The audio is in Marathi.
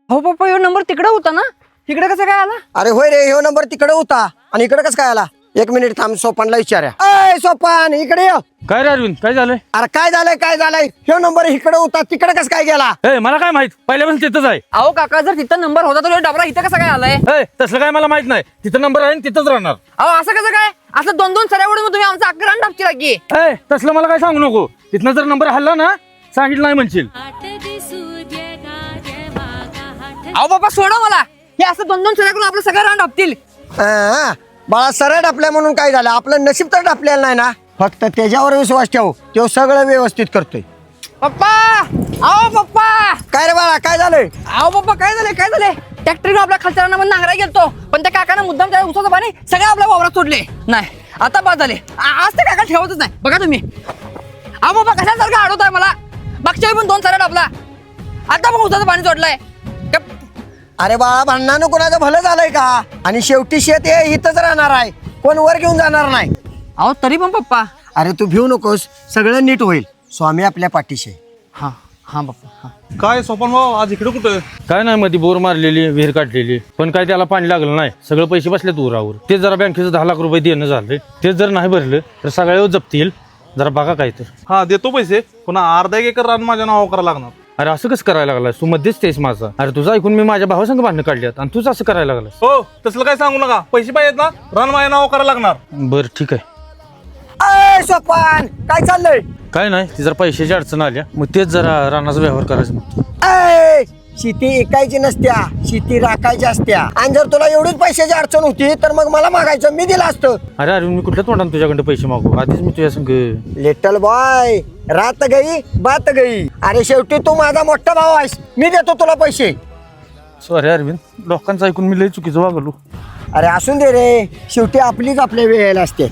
हो पप्पा ह्यो नंबर तिकडे होता ना, इकडे कसं काय आला? अरे होय रे, ह्यो नंबर तिकडे होता आणि इकडे कसं काय आला? एक मिनिट थांब, सोपानला विचारा. अय सोपान, इकडे ये. काय रे अरविंद, काय झालंय? अरे काय झालंय? ह्यो नंबर इकडे होता, तिकडे कसं काय गेला? ए मला काय माहित, पहिल्यापासून तिथंच आहे. अहो काका, जर तिथं नंबर होता तर ह्यो डबरा इथं कसं काय आलाय? ए तसलं काय मला माहित नाही. तिथं नंबर आहे आणि तिथंच राहणार. अहो असं कसं काय? असं दोन दोन सऱ्या उडून तुम्ही आमचा अकरा टाकची की. ए तसलं मला काय सांगू नको. तिथनं जर नंबर हल्ला ना, सांगितलं नाही म्हणशील. अहो बाबा सोडा मला. हे असं दोन दोन सऱ्या करून आपलं सगळं रान टाकतील. हा, बाळा सरळ डापल्या म्हणून काय झालं? आपलं नशीब तर डापलेलं नाही ना. फक्त त्याच्यावर विश्वास ठेव, तो सगळं व्यवस्थित करतोय. पप्पा, अहो पप्पा, काय रे बाळा, काय झालंय? अहो पप्पा काय झालंय? ट्रॅक्टर आपल्या खालच्या रानामध्ये नांगरा गेलतो, पण त्या काकानं मुद्दाम त्या उसाचं पाणी सगळं आपल्या वावरात सोडले. नाही आता बाद झाले. आज ते काका ठेवतच नाही. बघा तुम्ही. अहो बाबा कशासारखं अडवताय मला. मागच्या वेळी पण दोन सऱ्या डापला, आता पण उसाचं पाणी सोडलंय. अरे बाळा, भांडणानं कोणाचं भलं झालंय का? आणि शेवटी शेत हे इथंच राहणार आहे, कोण वर घेऊन जाणार नाही. अहो तरी पण पप्पा. अरे तू भिऊ नकोस, सगळं नीट होईल. स्वामी आपल्या पाठीशी आहे. हा हा पप्पा हा. काय सोपन भाऊ, आज इकडे कुठं? काय नाही, मध्ये बोर मारलेली, विहीर काढलेली, पण काय त्याला पाणी लागलं नाही. सगळं पैसे बसले उरावर. ते जरा बँकेचं 10 लाख रुपये देणं झाले. ते जर नाही भरलं तर सगळ्यावर जप्तील. जरा बघा काय तर. हा देतो पैसे, पुन्हा अर्धा एकर रान माझ्या नावावर करायला लागणार. अरे असं कसं करायला लागलास? तू मध्येच तेच माझा. अरे तुझं ऐकून मी माझ्या भावासंग भांडणं काढल्यात आणि तूच असं करायला लागलास. हो तसलं काय सांगू नका. पैसे पाहिजेत ना, रान माझ्या नावावर करायला लागणार. बरं ठीक आहे. अय सोपान, काय चाललंय? काय नाही, ती जरा पैशाची अडचण आल्या, मग तेच जरा रानाचा व्यवहार करायचं म्हणतो. अय, शेती ऐकायची नसत्या, शेती राखायची असत्या. आणि जर तुला एवढीच पैशाची अडचण होती तर मग मला मागायचं, मी दिलं असतं. अरे अरविंद, मी कुठल्या तोंडाने तुझ्याकडे पैसे मागू? आधीच मी तुझ्या संग. लिटल बॉय, रात गई बात गई. अरे शेवटी तू माझा मोठा भाऊ आहेस, मी देतो तुला पैसे. सॉरी अरविंद, लोकांचं ऐकून मी लई चुकीचं वागलो. अरे असून दे रे, शेवटी आपलीच आपल्या वेळेला असते.